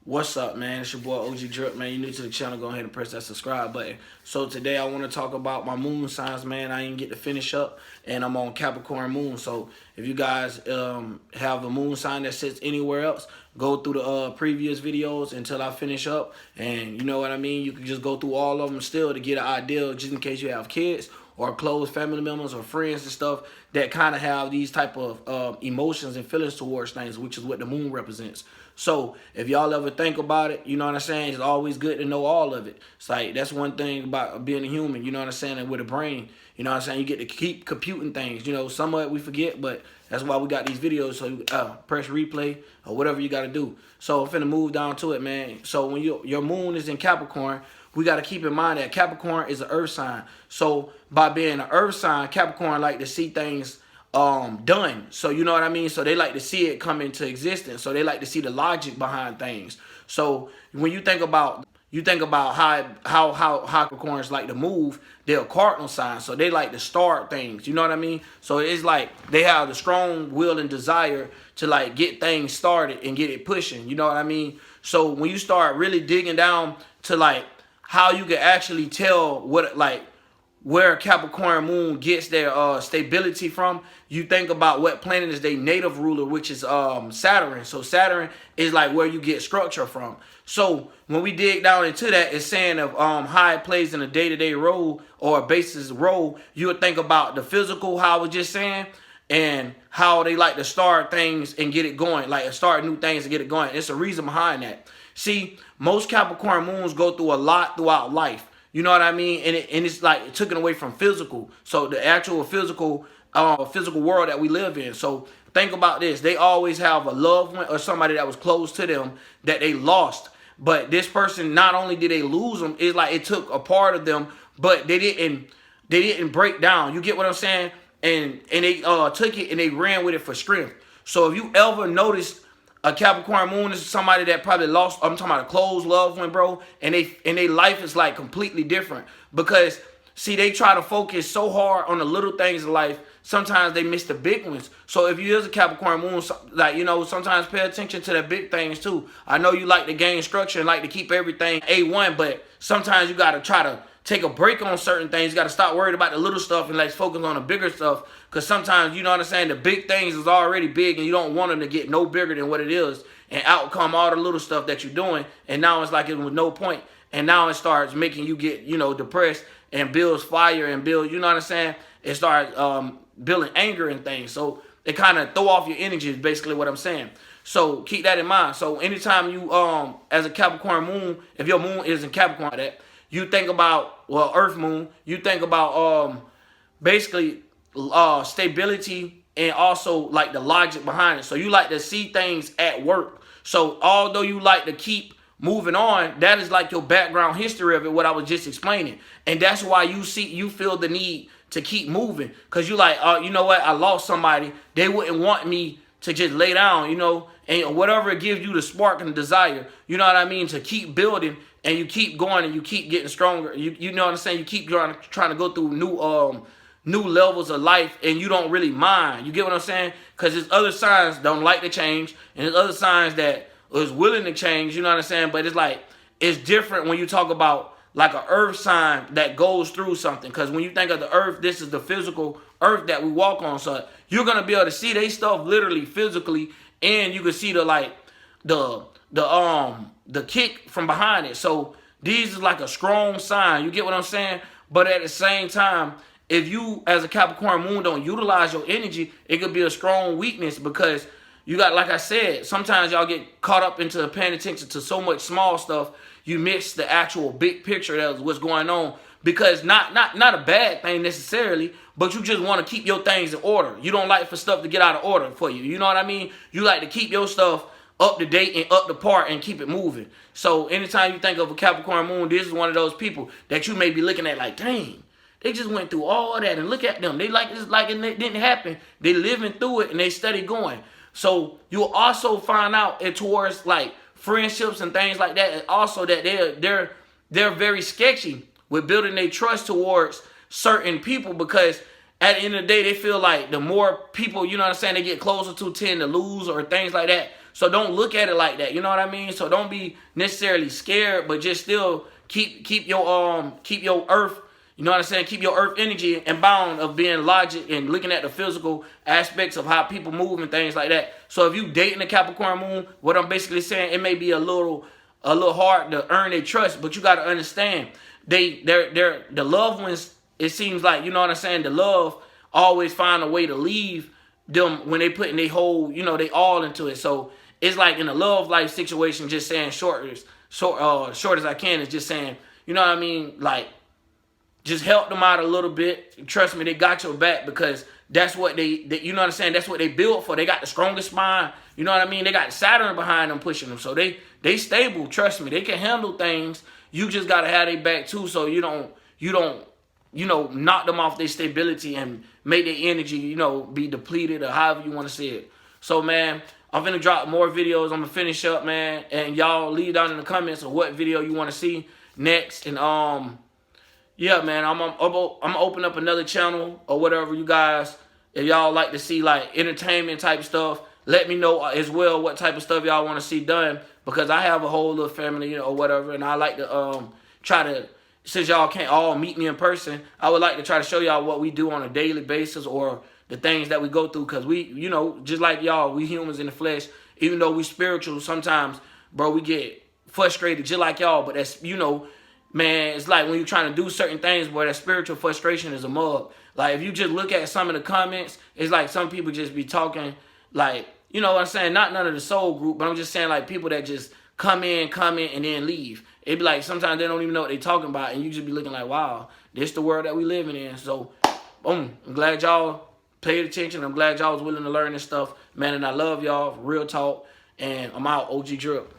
What's up, man? It's your boy OG Drip, man. You new to the channel, go ahead and press that subscribe button. So today I want to talk about my moon signs, man. I didn't get to finish up, and I'm on Capricorn moon. So if you guys have a moon sign that sits anywhere else, go through the previous videos until I finish up. And you know what I mean? You can just go through all of them still to get an idea, just in case you have kids or close family members or friends and stuff that kind of have these type of emotions and feelings towards things, which is what the moon represents. So if y'all ever think about it, you know what I'm saying, it's always good to know all of it. It's like, that's one thing about being a human, you know what I'm saying, and with a brain, you know what I'm saying, you get to keep computing things. You know, some of it we forget, but that's why we got these videos, so you press replay or whatever you got to do. So I'm finna move down to it, man. So when your moon is in Capricorn, we got to keep in mind that Capricorn is an earth sign. So by being an earth sign, Capricorn like to see things done. So you know what I mean? So they like to see it come into existence. So they like to see the logic behind things. So when you think about how Capricorns like to move, they're a cardinal sign. So they like to start things. You know what I mean? So it's like they have the strong will and desire to like get things started and get it pushing. You know what I mean? So when you start really digging down to like how you can actually tell what like where Capricorn moon gets their stability from, you think about what planet is their native ruler, which is Saturn. So Saturn is like where you get structure from. So when we dig down into that, it's saying of how it plays in a day-to-day role or a basis role, you would think about the physical, how I was just saying, and how they like to start things and get it going, like start new things and get it going. It's a reason behind that. See, most Capricorn moons go through a lot throughout life. You know what I mean? And it's like it took it away from physical. So the actual physical world that we live in. So think about this. They always have a loved one or somebody that was close to them that they lost. But this person, not only did they lose them, it's like it took a part of them, but they didn't break down. You get what I'm saying? And they took it and they ran with it for strength. So if you ever noticed a Capricorn moon is somebody that probably lost, I'm talking about a close loved one, bro, and they life is like completely different because see, they try to focus so hard on the little things in life, sometimes they miss the big ones. So if you is a Capricorn moon, like, you know, sometimes pay attention to the big things too. I know you like to gain structure and like to keep everything A1, but sometimes you got to try to take a break on certain things. You got to stop worried about the little stuff and let's focus on the bigger stuff. Because sometimes, you know what I'm saying, the big things is already big and you don't want them to get no bigger than what it is and outcome all the little stuff that you're doing. And now it's like it was no point. And now it starts making you get, you know, depressed and builds fire and build, you know what I'm saying? It starts building anger and things. So it kind of throw off your energy is basically what I'm saying. So keep that in mind. So anytime you, as a Capricorn moon, if your moon is in Capricorn, that you think about, well, Earth moon, you think about basically stability and also like the logic behind it. So you like to see things at work. So although you like to keep moving on, that is like your background history of it, what I was just explaining. And that's why you feel the need to keep moving. Because you like, you know what, I lost somebody. They wouldn't want me to just lay down, you know, and whatever it gives you the spark and the desire, you know what I mean, to keep building and you keep going and you keep getting stronger. You know what I'm saying? You keep trying to go through new levels of life and you don't really mind. You get what I'm saying? Because there's other signs don't like to change and there's other signs that is willing to change, you know what I'm saying? But it's like, it's different when you talk about like an earth sign that goes through something. Because when you think of the earth, this is the physical earth that we walk on. So you're going to be able to see they stuff literally physically and you can see the like the kick from behind it. So these is like a strong sign. You get what I'm saying? But at the same time, if you as a Capricorn moon don't utilize your energy, it could be a strong weakness because you got, like I said, sometimes y'all get caught up into paying attention to so much small stuff, you miss the actual big picture of what's going on. Because not a bad thing necessarily, but you just want to keep your things in order. You don't like for stuff to get out of order for you. You know what I mean? You like to keep your stuff up to date and up to par and keep it moving. So anytime you think of a Capricorn moon, this is one of those people that you may be looking at like, dang, they just went through all that and look at them. They like this like it didn't happen. They living through it and they steady going. So you'll also find out it towards like friendships and things like that, and also that they're very sketchy with building their trust towards certain people because at the end of the day they feel like the more people, you know what I'm saying, they get closer to tend to lose or things like that. So don't look at it like that. You know what I mean? So don't be necessarily scared, but just still keep your earth. You know what I'm saying? Keep your earth energy and bound of being logic and looking at the physical aspects of how people move and things like that. So if you dating a Capricorn moon, what I'm basically saying, it may be a little hard to earn their trust, but you got to understand they're the loved ones. It seems like, you know what I'm saying, the love always find a way to leave them when they put in their whole, you know, they all into it. So it's like in a love life situation, just saying short as I can is just saying, you know what I mean, like, just help them out a little bit. Trust me, they got your back, because that's what they you know what I'm saying, that's what they built for. They got the strongest spine. You know what I mean? They got Saturn behind them pushing them. So they stable. Trust me, they can handle things. You just gotta have their back too, so you don't knock them off their stability and make their energy, be depleted, or however you want to say it. So man, I'm gonna drop more videos. I'm gonna finish up, man, and y'all leave down in the comments of what video you want to see next. And yeah, man, I'm gonna open up another channel or whatever. You guys, if y'all like to see like entertainment type stuff, let me know as well what type of stuff y'all want to see done, because I have a whole little family, or whatever, and I like to try to, since y'all can't all meet me in person, I would like to try to show y'all what we do on a daily basis, or the things that we go through, because we, just like y'all, we humans in the flesh. Even though we spiritual, sometimes, bro, we get frustrated just like y'all, but that's, man, it's like when you're trying to do certain things, boy, that spiritual frustration is a mug. Like, if you just look at some of the comments, it's like some people just be talking, like, you know what I'm saying? Not none of the soul group, but I'm just saying, like, people that just come in, and then leave. It'd be like, sometimes they don't even know what they talking about, and you just be looking like, wow, this the world that we living in. So, boom, I'm glad y'all paid attention. I'm glad y'all was willing to learn this stuff, man, and I love y'all, real talk, and I'm out, OG Drip.